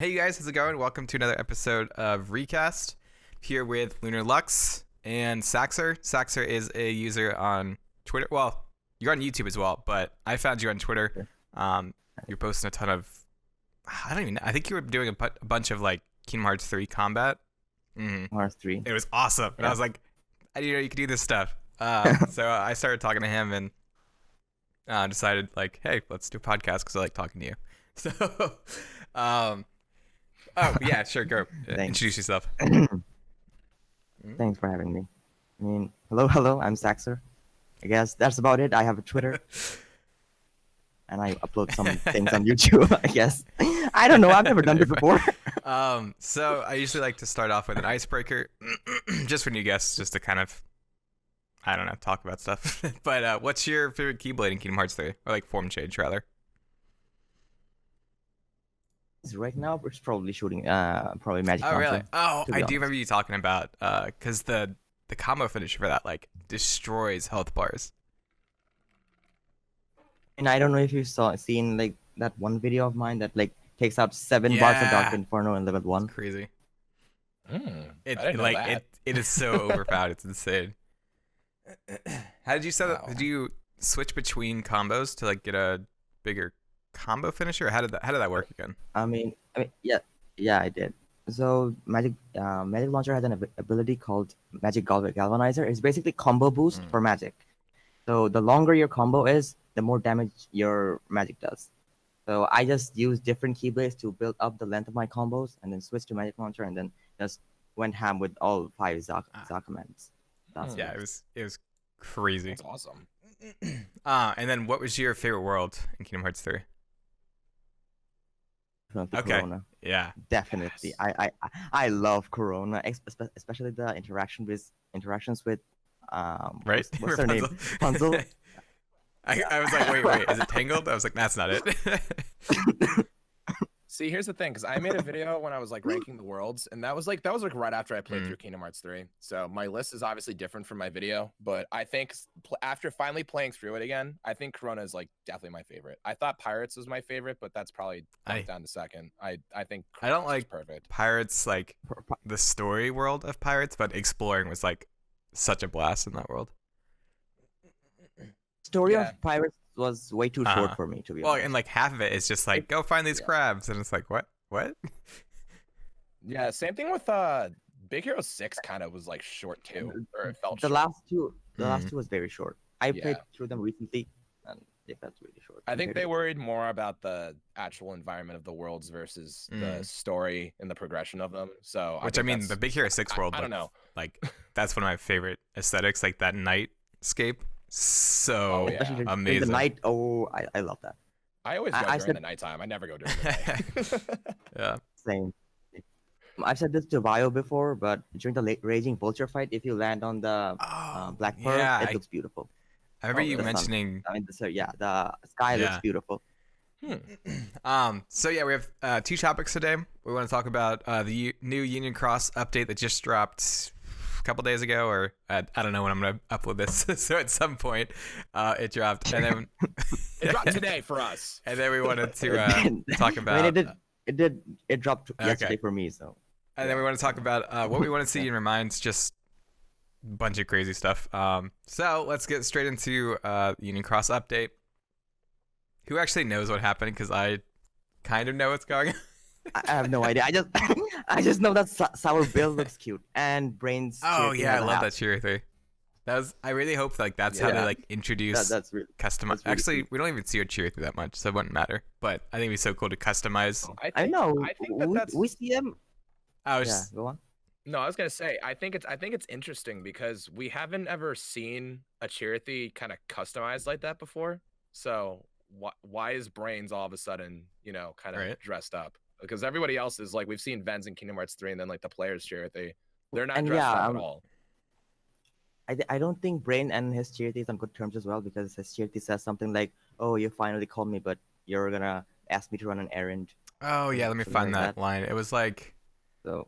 Hey you guys, how's it going? Welcome to another episode of Recast. Here with Lunar Lux and Saxor. Saxor is a user on Twitter. Well, you're on YouTube as well, but I found you on Twitter. You're posting a ton of, I don't even know. I think you were doing a bunch of like Kingdom Hearts 3 combat. Hearts 3. It was awesome. And I was like, I didn't know you could do this stuff. So I started talking to him and decided like, hey, let's do a podcast because I like talking to you. So, oh yeah, sure, go. Introduce yourself. Thanks for having me. I mean, hello, I'm Saxor. I guess that's about it. I have a Twitter. And I upload some things on YouTube, I guess. I don't know, I've never done this before. So I usually like to start off with an icebreaker, just for new guests, just to kind of, I don't know, talk about stuff. But what's your favorite Keyblade in Kingdom Hearts 3? Or like form change, rather? Right now, we're probably shooting probably Magic Oh, Launcher, really? Oh, I do honest. remember you talking about, because the combo finisher for that, like, destroys health bars. And I don't know if you've seen like that one video of mine that like takes out 7 bars of Dark Yeah. Inferno in level 1. It's crazy. I didn't know that. It is so overpowered. It's insane. How did you set up? Wow. Did you switch between combos to like get a bigger combo finisher? Or how did that work again? I mean, yeah, I did. So Magic Launcher has an ability called Magic Galvanizer. It's basically combo boost for Magic. So the longer your combo is, the more damage your Magic does. So I just used different Keyblades to build up the length of my combos, and then switch to Magic Launcher, and then just went ham with all 5 Zakamans. Yeah, it was crazy. That's awesome. And then what was your favorite world in Kingdom Hearts 3? Okay. Corona. Yeah. Definitely. Yes. I love Corona, especially the interactions with Right? what's her name? Rapunzel. Rapunzel. I was like, wait, is it Tangled? I was like, that's not it. See, here's the thing, because I made a video when I was like ranking the worlds, and that was like right after I played through Kingdom Hearts 3. So my list is obviously different from my video, but I think after finally playing through it again, I think Corona is like definitely my favorite. I thought Pirates was my favorite, but that's probably down to second. I think I don't like perfect. Pirates, like the story world of Pirates, but exploring was like such a blast in that world. Story of Pirates was way too short for me, to be honest. Well, and like half of it is just like go find these crabs, and it's like what? Yeah, same thing with Big Hero 6 kind of was like short too, or it felt the short. last two was very short. I played through them recently, and they felt really short. I think they worried more about the actual environment of the worlds versus the story and the progression of them. So, which I mean, the Big Hero 6 world, I don't know. Like that's one of my favorite aesthetics, like that nightscape. So amazing. In the night, I love that. I always go during the nighttime. I never go during the night. Yeah. Same. I've said this to Bio before, but during the raging vulture fight, if you land on the Black Pearl, it looks beautiful. I remember you mentioning. The sky looks beautiful. So yeah, we have 2 topics today. We want to talk about the new Union Cross update that just dropped a couple days ago, or I don't know when I'm gonna upload this. So at some point, it dropped, and then it dropped today for us. And then we wanted to talk about. I mean, it dropped yesterday for me. So. And then we want to talk about what we want to see in Reminds, just a bunch of crazy stuff. So let's get straight into Union Cross update. Who actually knows what happened? Because I kind of know what's going on. I have no idea. I just know that Sour Bill looks cute and Brains. Oh yeah, I love that cheer thing. I really hope like that's how they like introduce customize. Really actually, cool. We don't even see her cheer through that much, so it wouldn't matter. But I think it'd be so cool to customize. I know. I think we see them. Go on. No, I was gonna say I think it's interesting because we haven't ever seen a Chirithy kind of customized like that before. So why is Brains all of a sudden kind of dressed up? Because everybody else is like we've seen Vens in Kingdom Hearts 3, and then like the players Chirithy, they're not dressed up at all. I don't think Brain and his Chirithy is on good terms as well, because his Chirithy says something like, "Oh, you finally called me, but you're gonna ask me to run an errand." Oh yeah, let me find that line. It was like. So,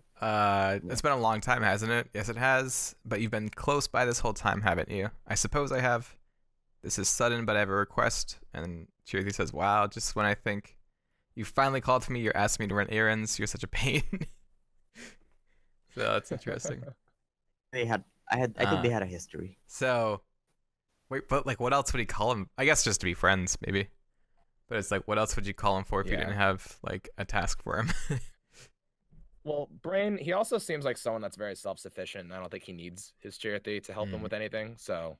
it's been a long time, hasn't it? Yes, it has. But you've been close by this whole time, haven't you? I suppose I have. This is sudden, but I have a request. And Chirithy says, "Wow, just when I think You finally called for me. You're asking me to run errands. You're such a pain. So that's interesting. I think they had a history. So, wait, but like, what else would he call him? I guess just to be friends, maybe. But it's like, what else would you call him for if you didn't have like a task for him? Well, Brain, he also seems like someone that's very self-sufficient, and I don't think he needs his charity to help him with anything. So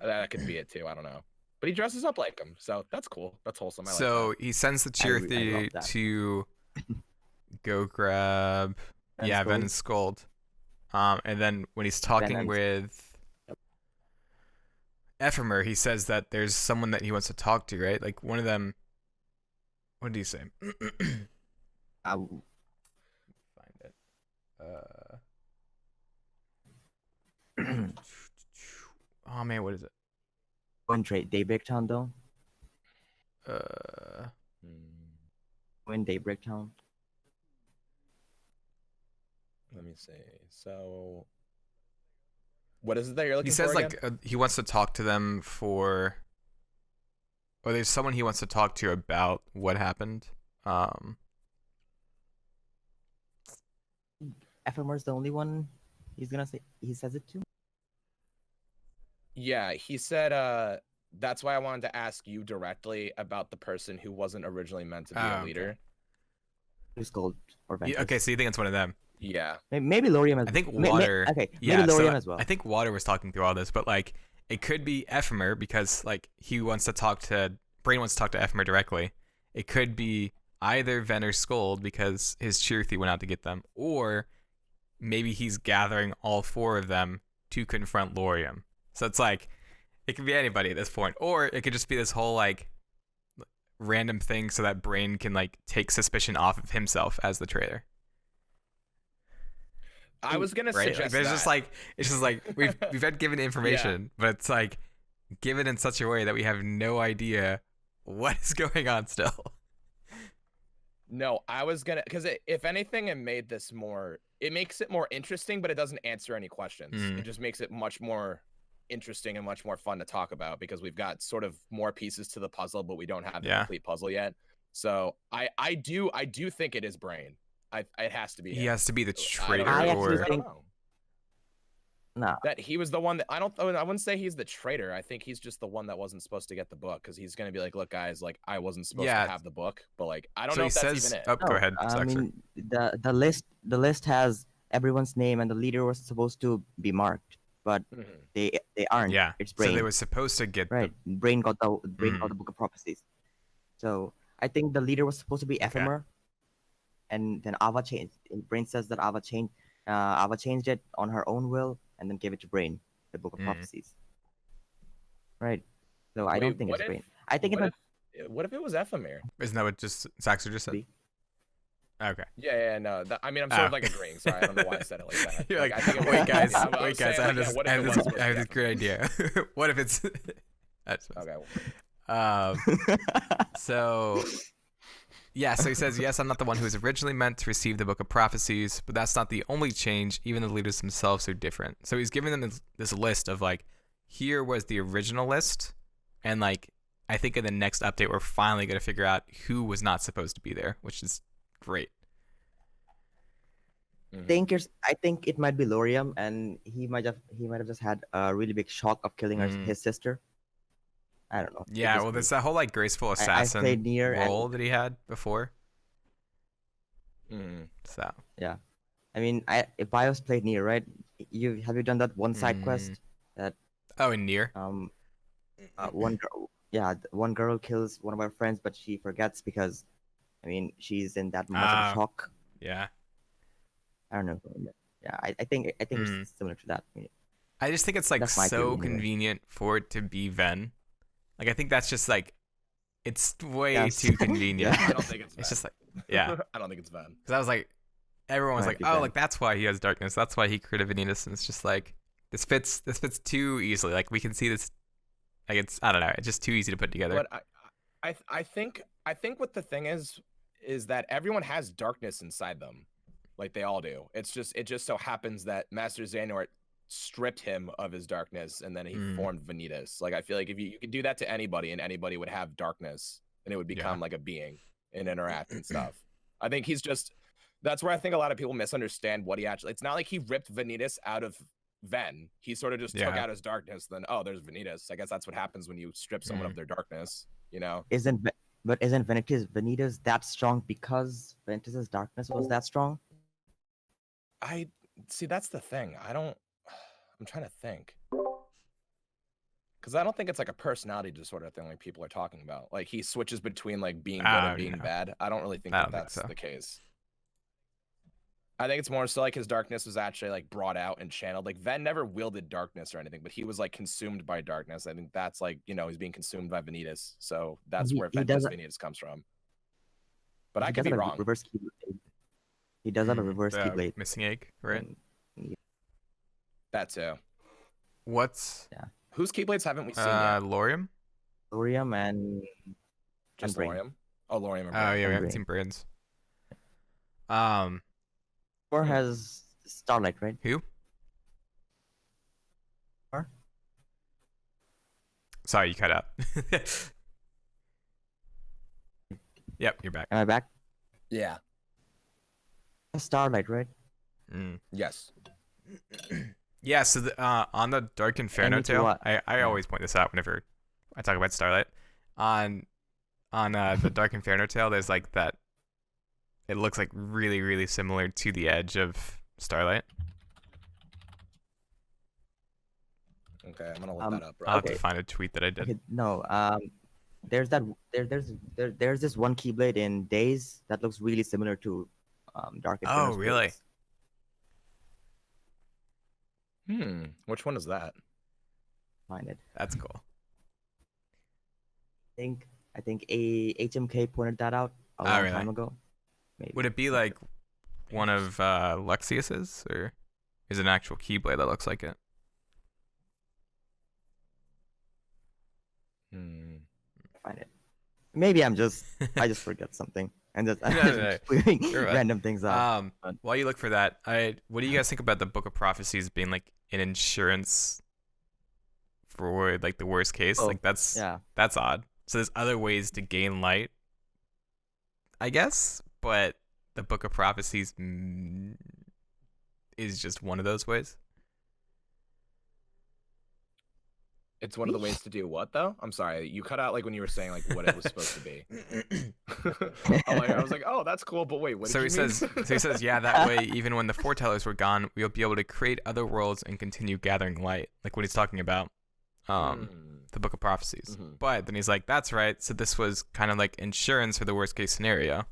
that could be it too. I don't know. But he dresses up like him, so that's cool. That's wholesome. I like So that. he sends the I love charity that. to go grab Ven and Scold. And then when he's talking and- with Ephemer, he says that there's someone that he wants to talk to, right? Like one of them. What did he say? Uh, Find it. Oh man, what is it? When trade Daybreak Town though. When Daybreak Town. Let me see. So, what is it that you're looking He for? says again? like he wants to talk to them for, or there's someone he wants to talk to about what happened. Ephemer's the only one he's gonna say. He says it to. Yeah, he said. That's why I wanted to ask you directly about the person who wasn't originally meant to be a leader. Who's Gold or Yeah, okay, so you think it's one of them? Yeah. Maybe Lorium as I think Water. okay, Yeah, maybe Lorium so as well. I think Water was talking through all this, but like it could be Ephemer because like he wants to talk to Brain wants to talk to Ephemer directly. It could be either Ven or Scold because his Chirthy went out to get them, or maybe he's gathering all four of them to confront Lorium. So it's like it could be anybody at this point, or it could just be this whole like random thing so that Brain can like take suspicion off of himself as the traitor. I was gonna Right? suggest There's that. it's just like we've been given information, but it's like given in such a way that we have no idea what is going on still. No, I was gonna, because if anything, it makes it more interesting, but it doesn't answer any questions. It just makes it much more interesting and much more fun to talk about because we've got sort of more pieces to the puzzle, but we don't have the complete puzzle yet. So I do think it is Brain. It has to be. He has to be the traitor, I or actually think that he was the one that I wouldn't say he's the traitor. I think he's just the one that wasn't supposed to get the book because he's gonna be like, look, guys, like I wasn't supposed to have the book, but like I don't know if that's even it. Oh, go ahead. I Saxor. mean, the list has everyone's name and the leader was supposed to be marked, but they aren't. Yeah, it's Brain. So they were supposed to get right. Brain got the Book of Prophecies. So I think the leader was supposed to be Ephemer, and then Ava changed. Brain says that Ava changed it on her own will and then gave it to Brain, the Book of Prophecies. Right. So I don't think it's Brain. I think what if it was Ephemer? Isn't that what just Saxor just said? Okay. Yeah, no. I mean, I'm sort of like agreeing, so I don't know why I said it like that. You're like, I think wait, guys, I I have this great idea. What if it's? That's okay. So, yeah, so he says, yes, I'm not the one who was originally meant to receive the Book of Prophecies, but that's not the only change. Even the leaders themselves are different. So he's giving them this list of like, here was the original list, and like, I think in the next update, we're finally going to figure out who was not supposed to be there, which is great. I think it might be Lorium, and he might have just had a really big shock of killing his sister. I don't know. Yeah, well, there's that whole like graceful assassin role that he had before. So yeah, I mean, if Bio's played Nier, right? Have you done that one side quest that? Oh, in Nier. One girl kills one of our friends, but she forgets because, I mean, she's in that much of a shock. Yeah. I don't know. Yeah, I think it's similar to that. I just think it's like so convenient for it to be Ven. Like I think that's just like it's way too convenient. I don't think it's Ven. It's just like I don't think it's Ven. Because I was like, everyone was like, oh, like that's why he has darkness. That's why he created Vanitas. And it's just like this fits too easily. Like we can see this. Like it's I don't know. It's just too easy to put together. But I think what the thing is that everyone has darkness inside them. Like they all do. It just so happens that Master Xehanort stripped him of his darkness and then he formed Vanitas. Like I feel like if you could do that to anybody and anybody would have darkness and it would become like a being. and interact and stuff. I think he's just that's where I think a lot of people misunderstand what he actually. It's not like he ripped Vanitas out of Ven. He sort of just took out his darkness. Then there's Vanitas. I guess that's what happens when you strip someone of their darkness. You know. Isn't Vanitas that strong because Vanitas's darkness was that strong? I see. That's the thing. I'm trying to think. Because I don't think it's like a personality disorder thing like people are talking about. Like he switches between like being good and being bad. I don't really think that's the case. I think it's more so like his darkness was actually like brought out and channeled. Like Ven never wielded darkness or anything, but he was like consumed by darkness. I think that's like, he's being consumed by Vanitas. So that's where Vanitas comes from. But I could be wrong. Reverse Keyblade. He does have a reverse Keyblade. Missing egg, right? That too. What's whose Keyblades haven't we seen yet? Laurium? Laurium and just Laurium? Oh, Laurium. Oh yeah, we haven't seen Brains. Or has Starlight, right? Who? Or? Sorry, you cut out. Yep, you're back. Am I back? Yeah. Starlight, right? Yes. Yeah, so on the Dark Inferno tale, I always point this out whenever I talk about Starlight. On the Dark Inferno tale, there's like that. It looks like really, really similar to the edge of Starlight. Okay, I'm gonna look that up. Bro. I'll have to find a tweet that I did. Okay, no, there's this one Keyblade in Days that looks really similar to Dark Inferno. Oh, really? Which one is that? Find it. That's cool. I think HMK pointed that out a long time ago. Maybe. Would it be like one of Luxius's, or is it an actual Keyblade that looks like it? Find it. Maybe I just forget something and just random things out. While you look for that, what do you guys think about the Book of Prophecies being like an insurance for like the worst case? Like that's odd. So there's other ways to gain light, I guess, but the Book of Prophecies is just one of those ways. It's one of the ways to do what, though? I'm sorry, you cut out like when you were saying like what it was supposed to be. I was like, oh, that's cool, but wait, what? So he says, yeah, that way, even when the foretellers were gone, we'll be able to create other worlds and continue gathering light, like what he's talking about, the Book of Prophecies. But then he's like, that's right. So this was kind of like insurance for the worst case scenario.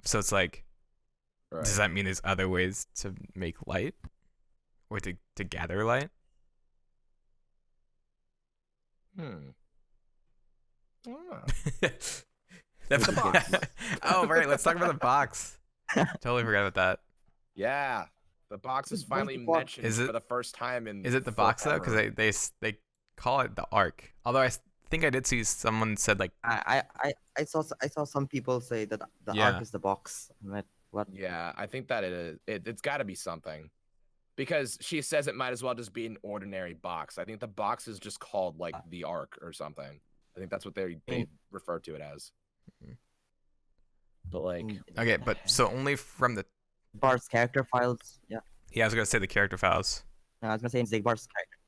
So it's like, does that mean there's other ways to make light, or to gather light? The box. Oh, right. Let's talk about the box. Totally forgot about that. Yeah, the box is finally mentioned for the first time in. Is it the box though? Because they call it the Ark. Although I think I did see someone said like I saw some people say that the Ark is the box. What? Yeah, I think that it is. It's got to be something. Because she says it might as well just be an ordinary box. I think the box is just called like the Ark or something. I think that's what they refer to it as. But like, okay, but so only from the Bar's character files. Yeah, I was gonna say the character files. No, I was gonna say in Zigbar's character.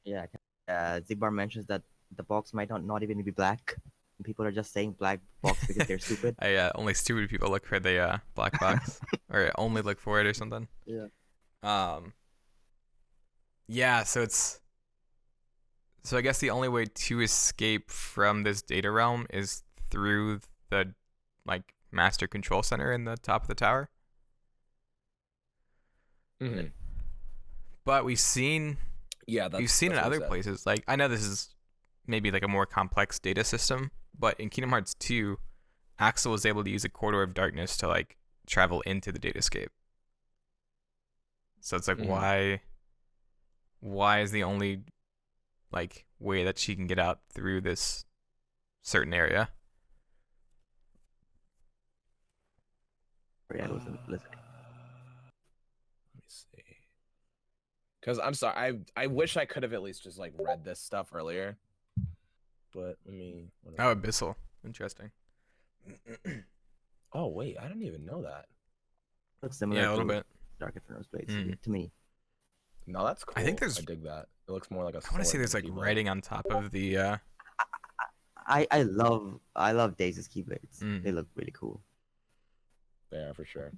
Yeah, Zigbar mentions that the box might not even be black. People are just saying black box because they're stupid. Only stupid people look for the black box, or only look for it or something. Yeah. So I guess the only way to escape from this data realm is through the like master control center in the top of the tower. But we've seen in other places, like I know this is maybe like a more complex data system, but in Kingdom Hearts 2, Axel was able to use a corridor of darkness to like travel into the datascape. So it's like, why is the only like way that she can get out through this certain area? I wasn't listening. Let me see. Because I'm sorry, I wish I could have at least just like read this stuff earlier. But let me. Oh, Abyssal, interesting. Oh wait, I didn't even know that. Looks similar Yeah, a little to bit. Dark Inferno's blades Mm. to me. No, that's cool. I think there's. I dig that. It looks more like a I want to say sword there's than a like keyblade. writing on top of the. I love Dais's Keyblades. Mm. They look really cool. Yeah, for sure.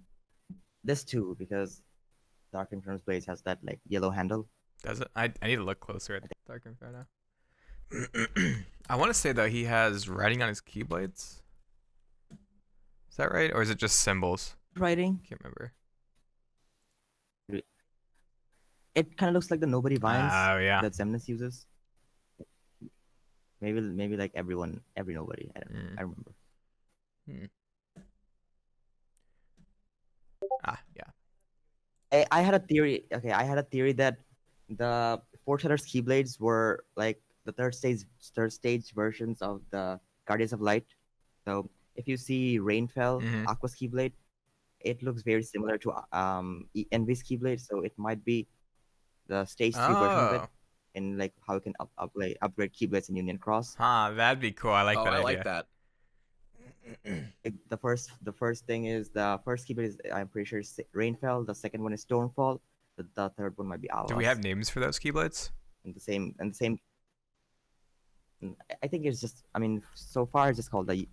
This too, because Dark Inferno's blades has that like yellow handle. Does it? I need to look closer at Dark Inferno. I want to say though he has writing on his Keyblades. Is that right, or is it just symbols? Writing. Can't remember. It kind of looks like the Nobody Vines Oh yeah. that Zemnis uses. Maybe like every Nobody. I remember. Ah yeah. I had a theory. Okay, I had a theory that the Foreteller's Keyblades were like the third stage versions of the Guardians of Light. So if you see Rainfell, Mhm. Aqua's Keyblade, it looks very similar to Envy's Keyblade. So it might be the stage 3 version of it, Oh. and like how you can upgrade Keyblades in Union Cross. Huh, that'd be cool. I like that I idea. like that. The first thing is the first Keyblade is, I'm pretty sure, is Rainfell. The second one is Stormfall. The third one might be Avas. Do we have names for those Keyblades? And the same. I think it's just. I mean, so far it's just called the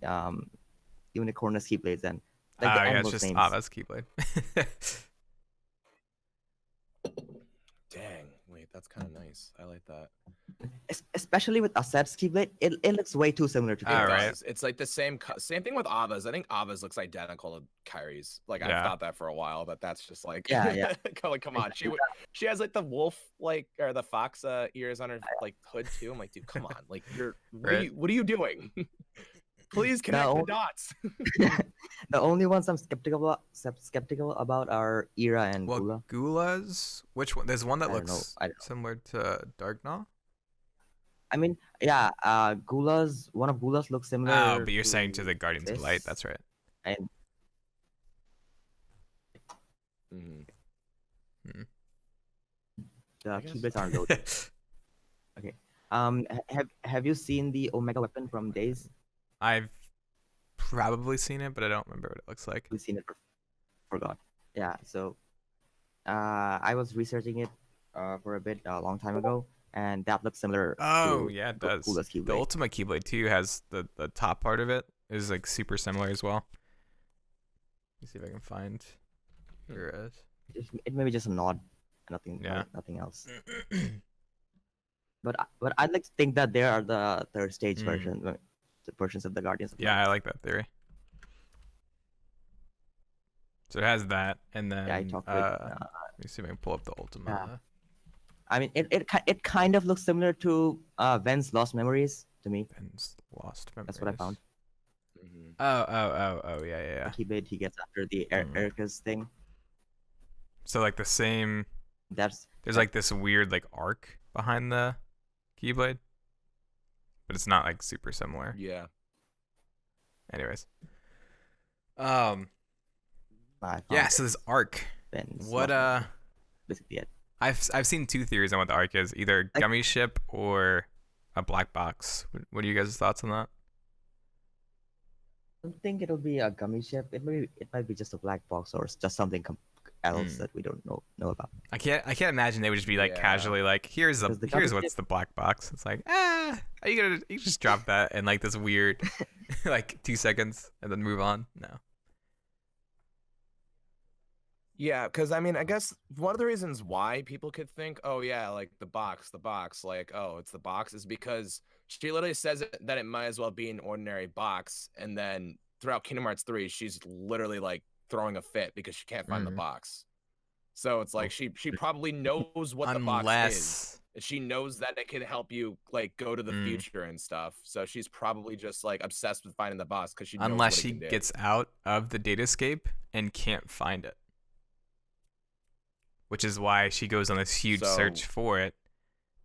Unicornus Keyblades, and like the yeah, it's emblems just names. Ava's Keyblade. Dang, wait, that's kind of nice. I like that. Especially with Aset's Keyblade, it looks way too similar to. It All does. right. It's like the same thing with Ava's. I think Ava's looks identical to Kyrie's. Like Yeah. I've thought that for a while, but that's just like Yeah. come on. She has like the wolf or the fox ears on her like hood too. I'm like, dude, come on. Like what are you doing? Please connect the dots. The only ones I'm skeptical about are Ira and Well, Gula. Gula's. Which one? There's one that I don't looks know. similar to Darkgnaw. I mean, yeah, one of Gula's looks similar. Oh, but you're saying to the Guardians of Light. this, That's right. And the Keyblades aren't loaded. Okay. Have you seen the Omega weapon from Days? I've probably seen it, but I don't remember what it looks like. We've seen it. Forgot. Yeah. So, I was researching it for a bit a long time ago, and that looks similar. Oh, to yeah, it does. Gula's Keyblade. The Ultimate Keyblade too has the top part of it is like super similar as well. Let me see if I can find where it is. It may be just a nod, nothing else. But I'd like to think that there are the third stage versions of the Guardians of Light. Yeah, I like that theory. So it has that, and then Yeah, I talked with. let me see if I can pull up the Ultimate. Yeah. I mean, it kind of looks similar to Ven's Lost Memories to me. Ven's Lost Memories. That's what I found. Oh, yeah. The Keyblade he gets after the Erica's thing. So like the same. There's like this weird like arc behind the Keyblade, but it's not like super similar. Yeah. Anyways. Yeah. So this arc. Ven's What Lost basically it. I've seen two theories on what the arc is: either gummy ship or a black box. What are you guys' thoughts on that? I don't think it'll be a gummy ship. It might be just a black box or just something else that we don't know about. I can't imagine they would just be like casually like here's what's the black box. It's like you just drop that in like this weird like 2 seconds and then move on. No. Yeah, because I mean, I guess one of the reasons why people could think, oh yeah, like the box, like, oh, it's the box, is because she literally says that it might as well be an ordinary box, and then throughout Kingdom Hearts 3, she's literally like throwing a fit because she can't find the box. So it's like she probably knows what the box is. She knows that it can help you like go to the future and stuff. So she's probably just like obsessed with finding the box because she knows unless what she it can do. gets out of the datascape and can't find it. Which is why she goes on this huge search for it,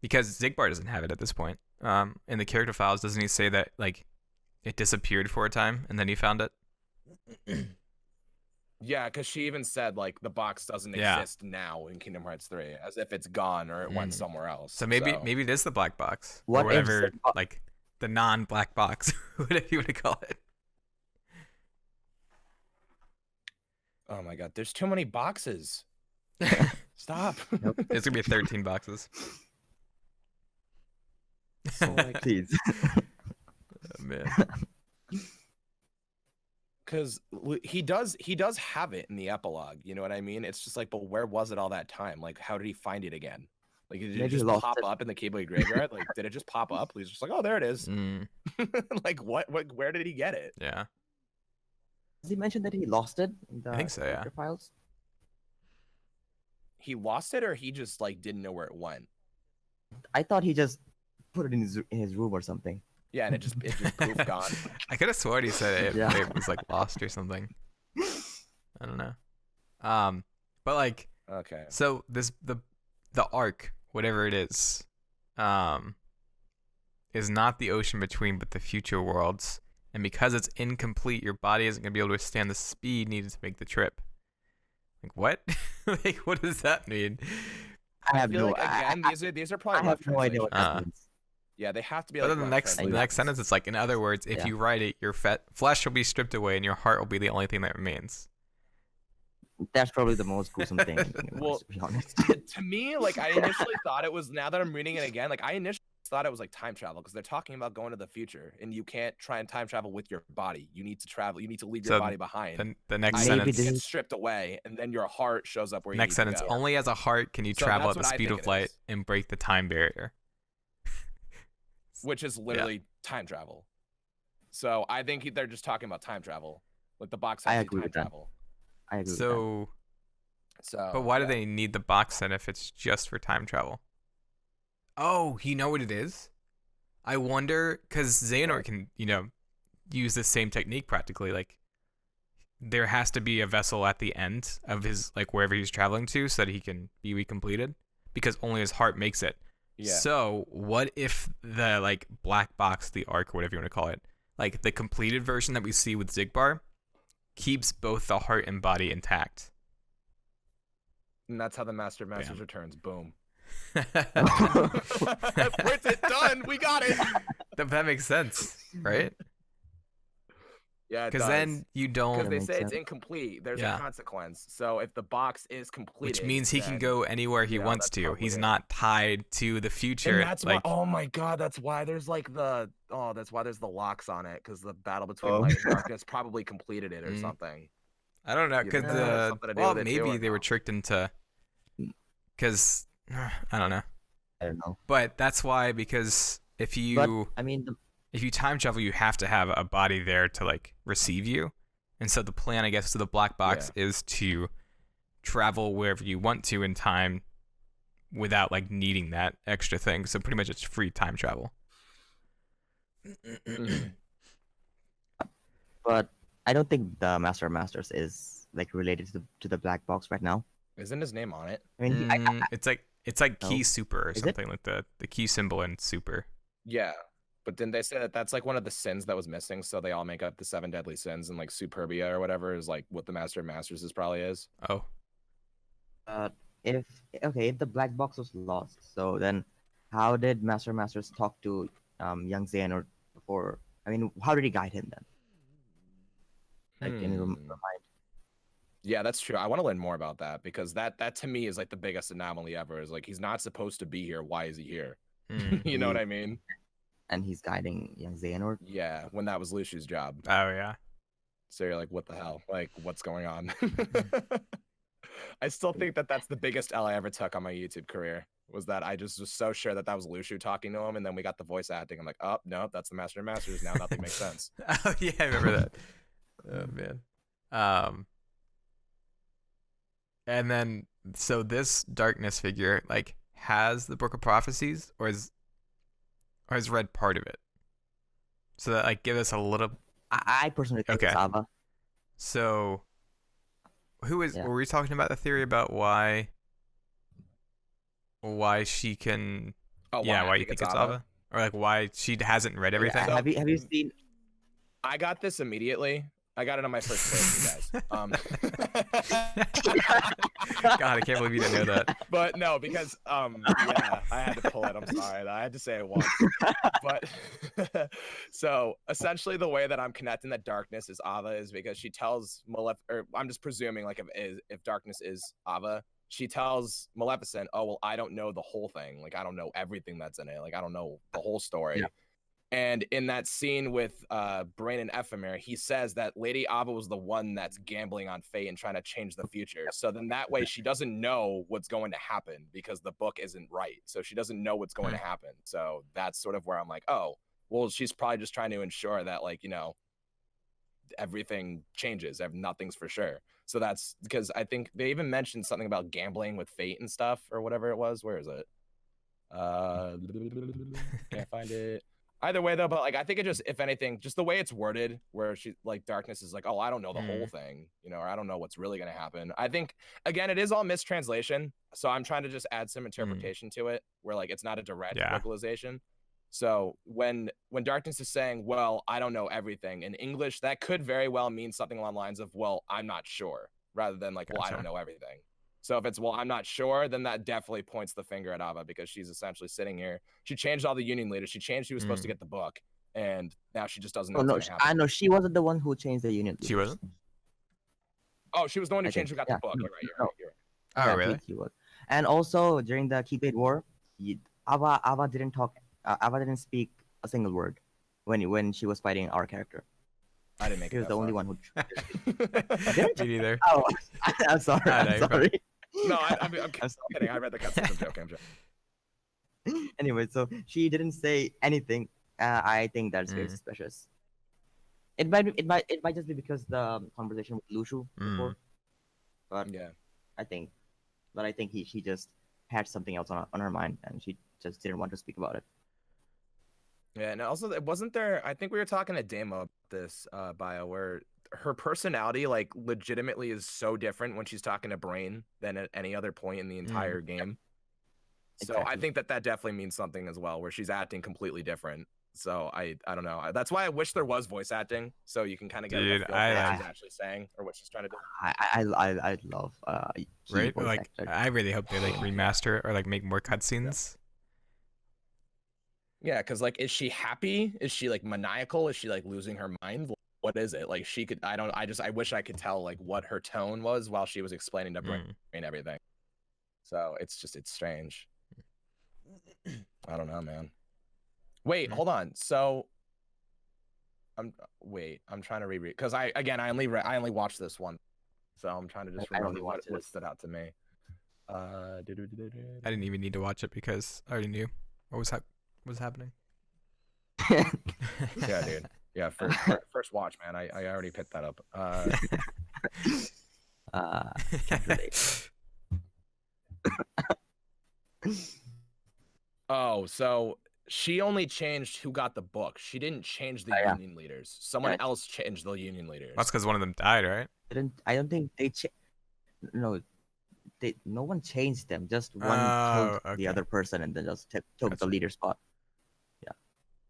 because Zigbar doesn't have it at this point. In the character files, doesn't he say that like it disappeared for a time and then he found it? Yeah, because she even said like the box doesn't exist now in Kingdom Hearts 3, as if it's gone or it went somewhere else. So maybe it is the black box, What or whatever, like the non-black box, whatever you want to call it. Oh my god, there's too many boxes. Stop. It's gonna be 13 boxes. So like, Please. Oh, man. because he does have it in the epilogue. You know what I mean? It's just like, but where was it all that time? Like, how did he find it again? Like, did it Maybe he just lost pop it. up in the Keyblade graveyard? Like, did it just pop up? He's just like, oh, there it is. Mm, Like, what? Where did he get it? yeah. Does he mention that he lost it in the I think so, yeah. character files? He lost it, or he just like didn't know where it went. I thought he just put it in his room or something. Yeah, and it just poof gone. I could have sworn he said it, Yeah. it was like lost or something. I don't know. But like, Okay. so the arc, whatever it is not the ocean between, but the future worlds. And because it's incomplete, your body isn't gonna be able to withstand the speed needed to make the trip. Like what? Like what does that mean? I have feel no. like, again, these are probably I have rough no idea what translations. that means. Yeah, they have to be. But Like, then the rough next translations. sentence, it's like, in other words, if Yeah. you write it, your flesh will be stripped away, and your heart will be the only thing that remains. That's probably the most gruesome thing in the universe, Well, to be honest. To me, like I initially thought it was. Now that I'm reading it again, like I initially thought it was like time travel because they're talking about going to the future, and you can't try and time travel with your body. You need to travel. You need to leave your So body behind. Then the next Maybe sentence. this Gets is- stripped away, and then your heart shows up where you Next need to sentence. go. Only as a heart can you So travel that's at the what I speed think of it light is. and break the time barrier. Which is literally time travel. So I think they're just talking about time travel. Like the box I has agree time with that. travel. I agree with So, So, but why do yeah. they need the box then if it's just for time travel? Oh, you know what it is? I wonder, because Xehanort What? can, use the same technique practically. Like, there has to be a vessel at the end of his, like, wherever he's traveling to so that he can be recompleted, because only his heart makes it. Yeah. So, what if the, like, black box, the arc, or whatever you want to call it, like, the completed version that we see with Xigbar, keeps both the heart and body intact? And that's how the Master of Masters Bam. returns. Boom. that. Print it, done. We got it. That makes sense, right? Yeah, it Because does. then you Because don't, they makes say it's sense. incomplete. There's Yeah. a consequence. So if the box is completed, which means he can then- go anywhere he you know, wants that's to. probably He's it. not tied to the future. And that's like, why. Oh my God, that's why there's like that's why there's the locks on it because the battle between Oh. light and darkness probably completed it or Mm. something. I don't know, You because think that has something to do with it too, maybe or they were no? tricked into, because I don't know, I don't know. but that's why, because if But you I mean, time travel, you have to have a body there to like receive you, and so the plan, I guess, to the black box is to travel wherever you want to in time without like needing that extra thing. So pretty much it's free time travel. but I don't think the Master of Masters is like related to the black box right now. Isn't his name on it? I mean, It's like No. key super or Is it? something, like the key symbol in super. Yeah. But didn't they say that that's like one of the sins that was missing? So they all make up the 7 deadly sins, and like Superbia or whatever is like what the Master of Masters is probably is. Oh, if the black box was lost, so then how did Master of Masters talk to young Xehanort before? I mean, how did he guide him then? Like in Hmm. Remind. Yeah, that's true. I want to learn more about that because that to me is like the biggest anomaly ever. Is like he's not supposed to be here. Why is he here? mm. You know what I mean? And he's guiding young Xehanort. Yeah, when that was Luciu's job. Oh yeah. So you're like, what the hell? Like, what's going on? I still think that that's the biggest L I ever took on my YouTube career. Was that I just was so sure that was Luciu talking to him, and then we got the voice acting. I'm like, oh no, that's the Master of Masters. Now nothing makes sense. Oh yeah, I remember that. Oh man. And then so this darkness figure like has the Book of Prophecies, or has read part of it. So that like give us a little. I personally think it's Okay. Ava. So who is? Yeah. Were we talking about the theory about why she can? Oh, Yeah, I why you think it's Ava? Or like why she hasn't read everything? So- Have you seen? I got this immediately. I got it on my first play with you guys. God, I can't believe you didn't know that. But no, because yeah, I had to pull it. I'm sorry. I had to say it once. But so essentially the way that I'm connecting that darkness is Ava is because she tells or I'm just presuming like if darkness is Ava, she tells Maleficent, "Oh, well, I don't know the whole thing. Like I don't know everything that's in it. Like I don't know the whole story." Yeah. And in that scene with Brain and Ephemer, he says that Lady Ava was the one that's gambling on fate and trying to change the future. So then that way she doesn't know what's going to happen because the book isn't right. So she doesn't know what's going to happen. So that's sort of where I'm like, oh, well, she's probably just trying to ensure that, like, you know, everything changes. Nothing's for sure. So that's because I think they even mentioned something about gambling with fate and stuff or whatever it was. Where is it? Can't find it. Either way though, but like I think it just, if anything, just the way it's worded, where she like darkness is like, oh, I don't know the whole thing, you know, or I don't know what's really gonna happen. I think again, it is all mistranslation, so I'm trying to just add some interpretation to it, where like it's not a direct localization. So when darkness is saying, well, I don't know everything in English, that could very well mean something along the lines of, well, I'm not sure, rather than like, well, I don't know everything. So if it's, well, I'm not sure, then that definitely points the finger at Ava because she's essentially sitting here. She changed all the union leaders. She changed who was supposed to get the book, and now she just doesn't know what's going to happen. I know she wasn't the one who changed the union leaders. She wasn't? Oh, she was the one who changed who got the book. You're right. Oh, really? He was. And also during the Keyblade War, Ava didn't talk. Ava didn't speak a single word when she was fighting our character. I didn't make it. She was the only one who. Me neither. Oh, I'm sorry. I'm sorry. No, I'm kidding. I read the cutscenes. I'm joking. Anyway, so she didn't say anything. I think that's very suspicious. It might just be because the conversation with Lushu before. But yeah, I think she just had something else on her mind and she just didn't want to speak about it. Yeah, and also it wasn't there. I think we were talking to Damo about this bio where her personality like legitimately is so different when she's talking to Brain than at any other point in the entire game. So Exactly. I think that definitely means something as well, where she's acting completely different. So I don't know. That's why I wish there was voice acting, so you can kind of get a feel for what she's actually saying or what she's trying to do. I love right. Like I really hope they like remaster or like make more cutscenes. Yeah, because like, is she happy? Is she like maniacal? Is she like losing her mind? What is it? Like she could. I wish I could tell like what her tone was while she was explaining to Brain everything. So it's strange. I don't know, man. Wait, hold on. So I'm trying to reread because I only watched this one, so I'm trying to just remember what stood out to me. I didn't even need to watch it because I already knew what was happening. Yeah, dude. Yeah, first watch, man. I already picked that up. Can't relate. Oh, so she only changed who got the book. She didn't change the union leaders. Someone else changed the union leaders. That's because one of them died, right? I don't think they no one changed them. Just one killed the other person and then just took the leader spot. Yeah.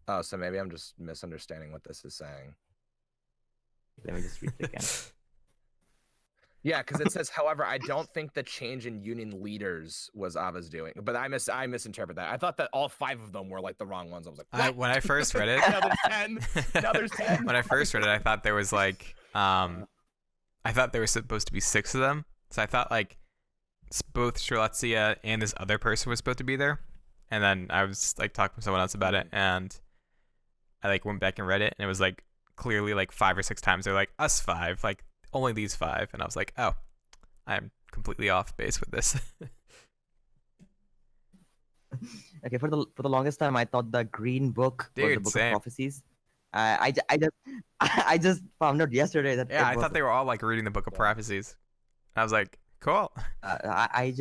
Oh, so maybe I'm just misunderstanding what this is saying. Let me just read it again. Yeah, because it says, however, I don't think the change in union leaders was Ava's doing, but I misinterpret that. I thought that all 5 of them were like the wrong ones. I was like, when I first read it, now there's 10. Now there's 10. When I first read it, I thought there was like, I thought there was supposed to be 6 of them. So I thought like both Strelitzia and this other person was supposed to be there. And then I was like talking to someone else about it, and I like went back and read it, and it was like clearly like 5 or 6 times they're like us 5, like only these 5, and I was like, oh, I'm completely off base with this. Okay, for the longest time I thought the green book was the Book of Prophecies. I just found out yesterday that I thought they were all like reading the Book of Prophecies. I was like, cool. I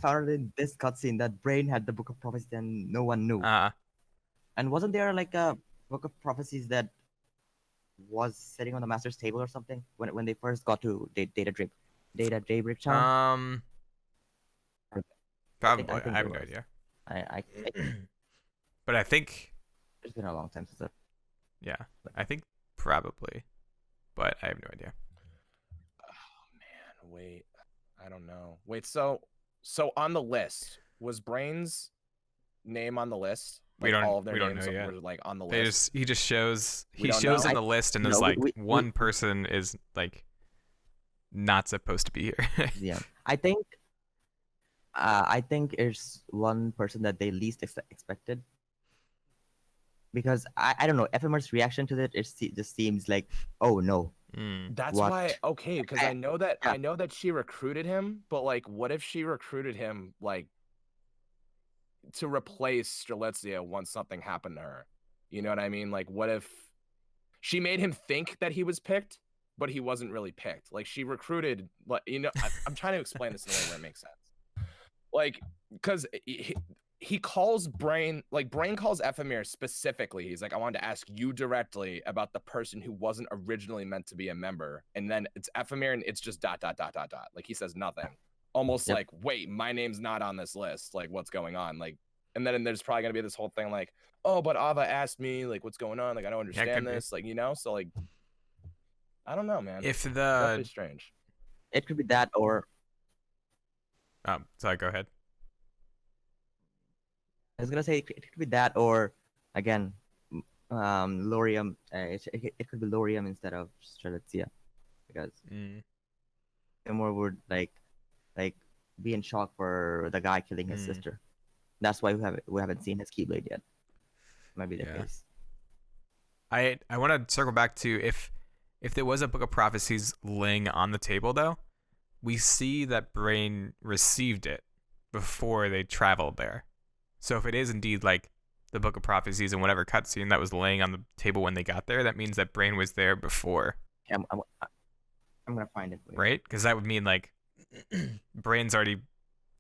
found out in this cutscene that Brain had the Book of Prophecies and no one knew. And wasn't there like a Book of Prophecies that was sitting on the master's table or something when they first got to Data Daybreak Town? Probably. I have no idea. But I think it's been a long time since that. Yeah, I think probably, but I have no idea. Oh man, wait. I don't know. Wait, so on the list was Brain's name on the list? We Like don't all of their we don't names know yet. were like on the They list. he just shows We he don't shows know? in the list and No, is like we- one person is like not supposed to be here. Yeah, I think it's one person that they least expected, because I don't know, FMR's reaction to it just seems like, oh no, Mm. That's what? why okay, because I know that Yeah. I know that she recruited him, but like what if she recruited him like to replace Strelitzia once something happened to her? You know what I mean? Like what if she made him think that he was picked, but he wasn't really picked? Like she recruited, like I'm trying to explain this in a way where it makes sense. Like, because he calls Brain, like Brain calls Ephemera specifically. He's like, I wanted to ask you directly about the person who wasn't originally meant to be a member. And then it's Ephemera and it's just ... Like he says nothing. Almost Yep. like, wait, my name's not on this list. Like, what's going on? Like, and then there's probably gonna be this whole thing like, oh, but Ava asked me, like, what's going on? Like, I don't understand could be. this. Like, so like, I don't know, man. If Definitely the strange. It could be that, or sorry, go ahead. I was gonna say it could be that, or again, Lorium. It could be Lorium instead of Strelitzia, because more would like be in shock for the guy killing his sister. That's why we haven't seen his Keyblade yet. Might be the case. I want to circle back to if there was a Book of Prophecies laying on the table, though, we see that Brain received it before they traveled there. So if it is indeed like the Book of Prophecies and whatever cutscene that was laying on the table when they got there, that means that Brain was there before. Yeah, I'm gonna find it. Right? Because that would mean like Brain's already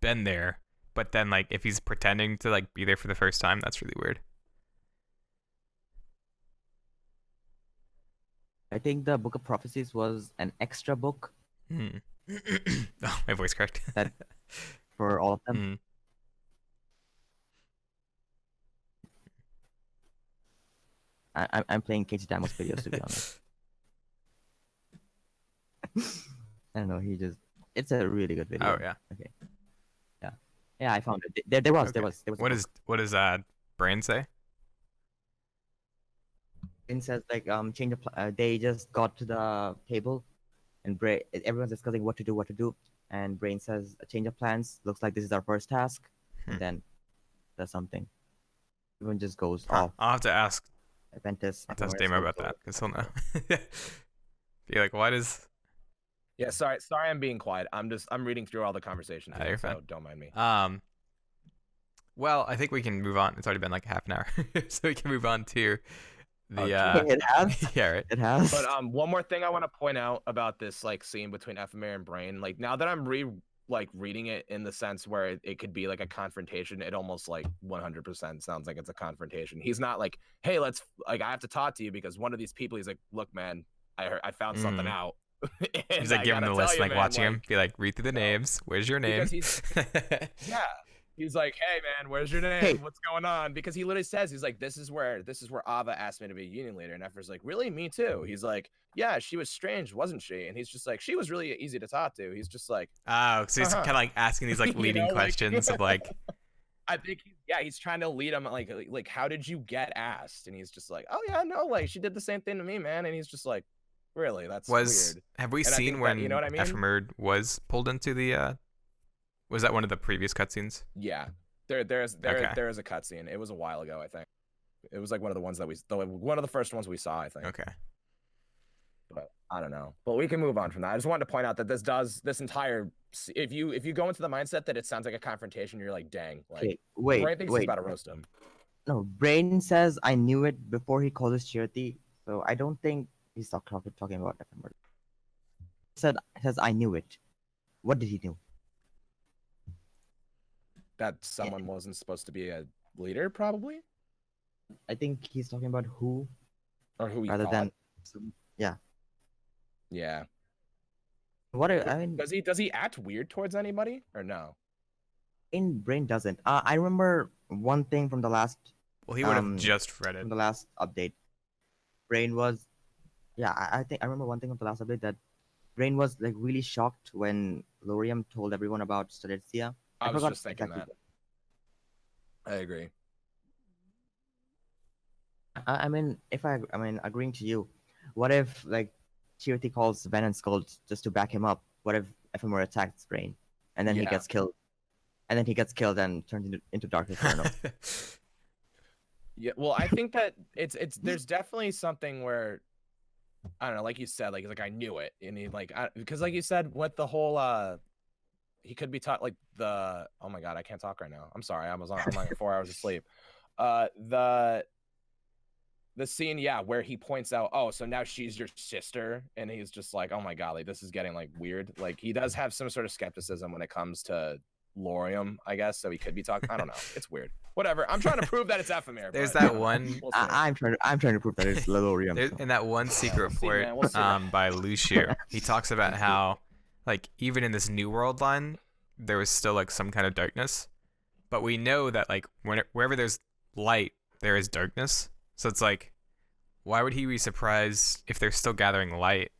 been there, but then like if he's pretending to like be there for the first time, that's really weird. I think the Book of Prophecies was an extra book Oh, my voice cracked. That- for all of them. I'm playing KH3 Reminds videos, to be honest. I don't know. It's a really good video. Oh yeah. Okay. Yeah, I found it. There was. Okay. What does Brain say? It says like change the they just got to the table, and everyone's discussing what to do, and Brain says a change of plans. Looks like this is our first task, and then does something. Everyone just goes off. I'll have to ask. Ventus. I'll ask Damo about that because he'll know. Be like, what is? Yeah, sorry, I'm being quiet. I'm reading through all the conversations, You're so fine. don't mind me. Well, I think we can move on. It's already been like half an hour, so we can move on to the. It has. Yeah, right. It has. But one more thing I want to point out about this like scene between Ephemera and Brain, like now that I'm reading it in the sense where it could be like a confrontation, it almost like 100% sounds like it's a confrontation. He's not like, hey, I have to talk to you because one of these people. He's like, look, man, I found something out. He's like giving him the list, like watching him, be like, read through the names. Where's your name? Yeah. He's like, hey man, where's your name? Hey. What's going on? Because he literally says, he's like, this is where Ava asked me to be a union leader. And Efra's like, really? Me too. He's like, yeah, she was strange, wasn't she? And he's just like, she was really easy to talk to. He's just like, oh, so he's kind of like asking these like leading questions of like. I think he's trying to lead him like how did you get asked? And he's just like, oh yeah, no, like she did the same thing to me, man. And he's just like, really? That's weird. Have we seen when you know what I mean? Ephemer was pulled into the? Was that one of the previous cutscenes? Yeah, there is a cutscene. It was a while ago, I think. It was like one of the ones that one of the first ones we saw, I think. Okay. But I don't know. But we can move on from that. I just wanted to point out that this entire if you go into the mindset that it sounds like a confrontation, you're like, dang, like Okay, wait. Brain thinks he's about to roast him. No, Brain says I knew it before he called us Charity, so I don't think he's talking about FMR. Says I knew it. What did he do? That someone wasn't supposed to be a leader, probably, I think he's talking about who, or who he rather thought. than yeah. Yeah. What I mean, Does he act weird towards anybody or no? Brain doesn't. I remember one thing from the last. Well, he would have just read it. From the last update. Brain was, yeah. I think I remember one thing from the last update that Brain was like really shocked when Lorium told everyone about Strelitzia. I was forgot just thinking exactly. that. I agree. I mean, agreeing to you, what if like Chirti calls Ven and Skull just to back him up? What if Ephemer attacks Brain, and then he Yeah. gets killed, and turns into Dark Inferno? Yeah, well, I think that it's there's definitely something where I don't know, like you said, like I knew it, and he like because like you said, with the whole he could be taught like the oh my god, I can't talk right now. I'm sorry, I'm like 4 hours of sleep. The scene, yeah, where he points out, oh, so now she's your sister, and he's just like, oh my god, like this is getting like weird. Like he does have some sort of skepticism when it comes to Lorium, I guess. So he could be talking. I don't know. It's weird. Whatever. I'm trying to prove that it's Ephemer. There's but I that don't know. one. We'll see. I'm trying to prove that it's Lorium. There's, in that one secret we'll see, report man. We'll see. by Lucio, he talks about how, like, even in this New World line, there was still like some kind of darkness, but we know that like wherever there's light, there is darkness. So it's like, why would he be surprised if they're still gathering light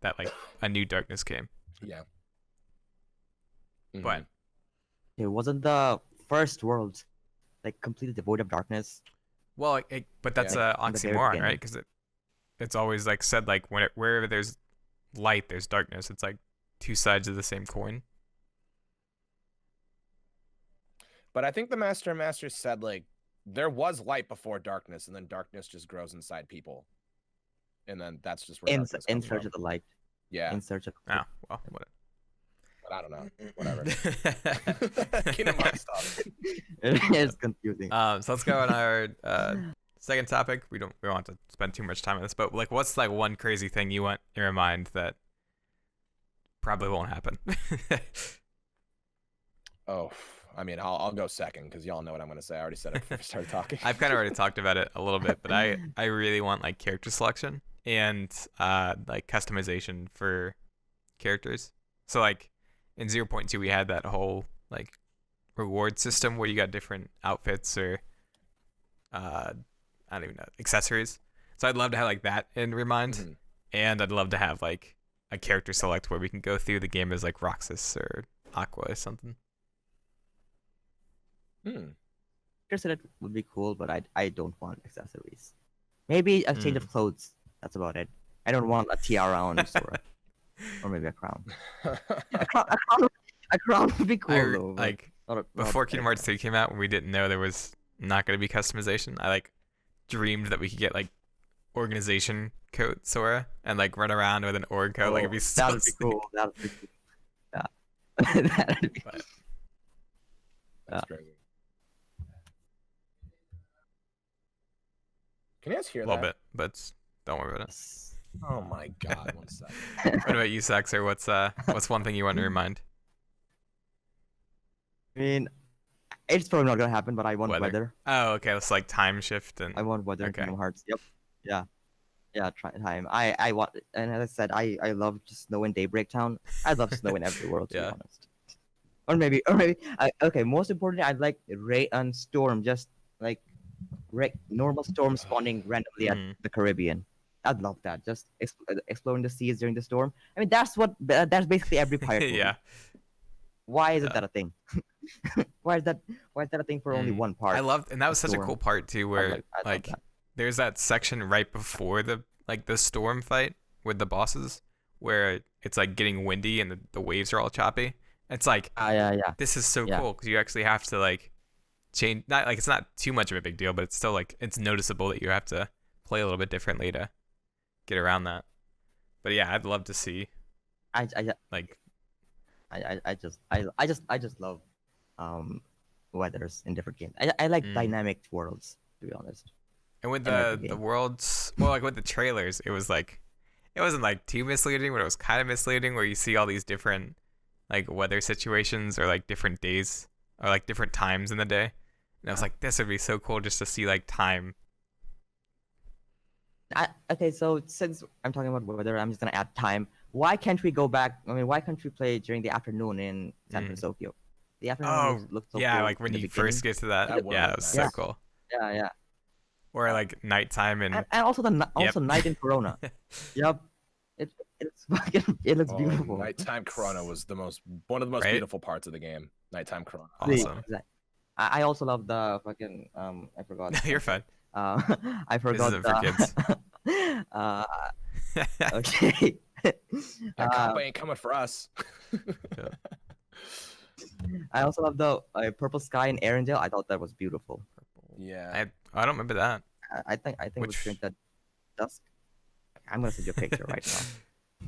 that like a new darkness came? Yeah. But it wasn't the first world like completely devoid of darkness. well, but that's Yeah. a oxymoron, right? Because it's always like said like wherever there's light, there's darkness. It's like two sides of the same coin. But I think the Master said like there was light before darkness, and then darkness just grows inside people, and then that's just where in darkness comes search from. of the light. Yeah. In search of. Oh well, whatever. But I don't know. Whatever. Kingdom Hearts stuff. It is confusing. So let's go on our second topic. We don't want to spend too much time on this, but like, what's like one crazy thing you want in your mind that probably won't happen? Oh, I mean, I'll go second because y'all know what I'm gonna say. I already said it before we started talking. I've kind of already talked about it a little bit, but I really want like character selection and like customization for characters. So like in 0.2 we had that whole like reward system where you got different outfits or I don't even know, accessories. So I'd love to have like that in Remind, and I'd love to have like a character select where we can go through the game as like Roxas or Aqua or something. It would be cool, but I don't want accessories. Maybe a change of clothes. That's about it. I don't want a tiara on Sora. Or maybe a crown. A crown would be cool though. Like before Kingdom Hearts 3 came out, when we didn't know there was not going to be customization, I like dreamed that we could get like organization coat Sora and like run around with an org coat. Like it'd be so that would be cool. That would be cool. Yeah. That'd be but, That's crazy. Can you guys hear a that? little bit, but don't worry about it. Oh my god, 1 second. What about you, Saxor? What's one thing you want to remind? I mean, it's probably not gonna happen, but I want weather. Oh, okay. It's like time shift and. I want weather in Okay. Kingdom Hearts. Yep. Yeah. Time. I want, and as I said, I love snow in Daybreak Town. I love snow in every world, to be honest. Or maybe, okay. Most importantly, I'd like rain and storm, just like normal storm spawning randomly at the Caribbean. I'd love that. Just exploring the seas during the storm. I mean, that's basically every pirate movie. Yeah. Why isn't that a thing? Why is that a thing for only one part? I loved, and that was such a cool part too, where I love that. there's that section right before the storm fight with the bosses, where it's like getting windy and the waves are all choppy. It's like, yeah. This is so cool because you actually have to like change. Not like it's not too much of a big deal, but it's still like it's noticeable that you have to play a little bit differently to get around that. But yeah, I'd love to see. I just love weathers in different games. I like dynamic worlds, to be honest. And with the worlds, well, like with the trailers, it wasn't like too misleading, but it was kind of misleading where you see all these different like weather situations or like different days or like different times in the day. And I was like, this would be so cool just to see like time. Okay, so since I'm talking about weather, I'm just gonna add time. Why can't we go back? I mean, why can't we play during the afternoon in San Francisco? The afternoon looks so yeah, cool like when in the you beginning. first get to that. That was so cool. Yeah. Or like nighttime And also night in Corona. Yep. it looks Oh, beautiful. nighttime Corona was one of the most Right? beautiful parts of the game. Nighttime Corona. Awesome. Exactly. I also love the fucking I forgot. You're fine. Uh, I This forgot isn't for kids. uh, okay. Yeah, Uh, Kappa ain't coming for us. I also love the purple sky in Arendelle. I thought that was beautiful. Yeah. I don't remember that. I think it was Which- during the dusk. I'm gonna send you a picture right now.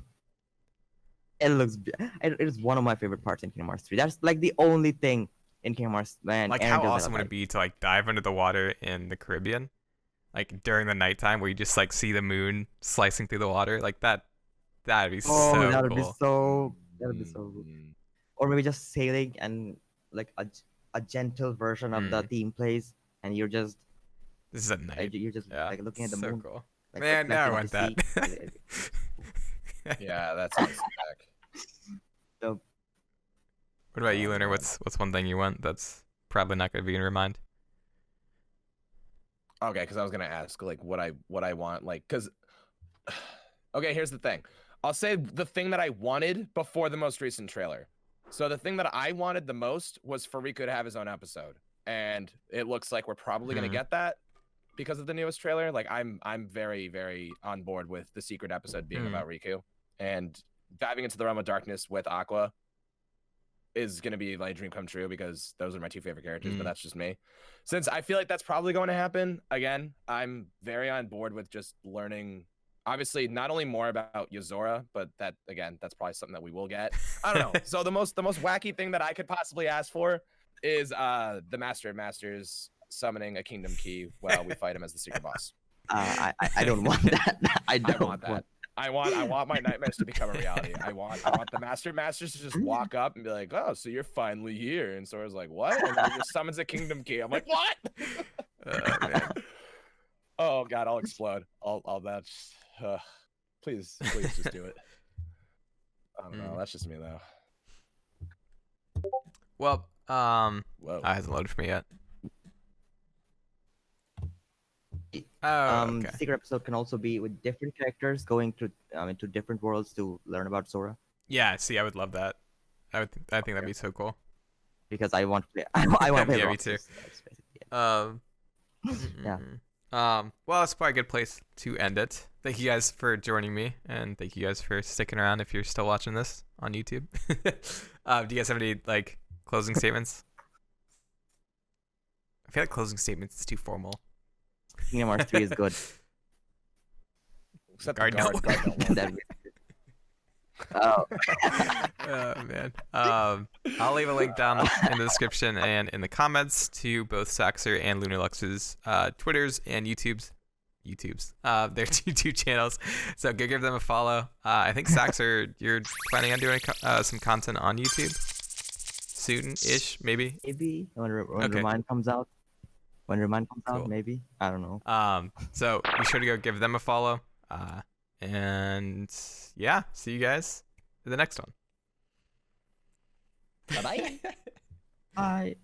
It looks. It is one of my favorite parts in Kingdom Hearts 3. That's like the only thing in Kingdom Hearts. Man, Like, how Arendelle that I awesome would it like. be to like dive under the water in the Caribbean, like during the nighttime, where you just like see the moon slicing through the water, like that? That'd be Oh, so that would cool. be so. That would be so. Mm. Or maybe just sailing and like a gentle version of the theme plays, and you're just This is at night. you're just Yeah, like looking at the so moon. cool. Like, Man, now I reflecting want the that. sea. Yeah, that sounds sick. So What about you, Oh, Lunar? man. What's one thing you want that's probably not going to be in Remind? Okay, because I was gonna ask like what I want, like, because okay, here's the thing. I'll say the thing that I wanted before the most recent trailer. So the thing that I wanted the most was for Riku to have his own episode, and it looks like we're probably gonna Mhm. get that because of the newest trailer. Like I'm very very on board with the secret episode being about Riku, and diving into the realm of darkness with Aqua is gonna be like a dream come true because those are my two favorite characters. But that's just me. Since I feel like that's probably going to happen again, I'm very on board with just learning. Obviously, not only more about Yozora, but that again, that's probably something that we will get. I don't know. So the most wacky thing that I could possibly ask for is the Master of Masters summoning a Kingdom Key while we fight him as the secret boss. I don't want that. I don't want that. I want my nightmares to become a reality. I want the Master of Masters to just walk up and be like, "Oh, so you're finally here." And Sora's like, "What?" And then he just summons a Kingdom Key. I'm like, "What?" Man. Oh God, I'll explode. I'll that's. Please just do it. I don't know. That's just me though. Well, Whoa. it hasn't loaded for me yet. Oh, okay. The secret episode can also be with different characters going to into different worlds to learn about Sora. Yeah, see, I would love that. I think that'd be so cool. Because I want to play. I want to play Yeah, me Roxas. too. That's basically it. Yeah. Yeah. Well, that's probably a good place to end it. Thank you guys for joining me, and thank you guys for sticking around if you're still watching this on YouTube. Do you guys have any like closing statements? I feel like closing statements is too formal. Kingdom Hearts 3 is good. Except Guard the guard. note. Guard note one. That- oh. Oh man. I'll leave a link down in the description and in the comments to both Saxor and Lunar Lux's Twitters and YouTube's their YouTube channels. So go give them a follow. I think Saxor, you're planning on doing some content on YouTube soon-ish, maybe. Maybe when Okay. Remind comes out. When Remind comes Cool. out, maybe. I don't know. So be sure to go give them a follow. And yeah, see you guys in the next one. Bye-bye. Bye.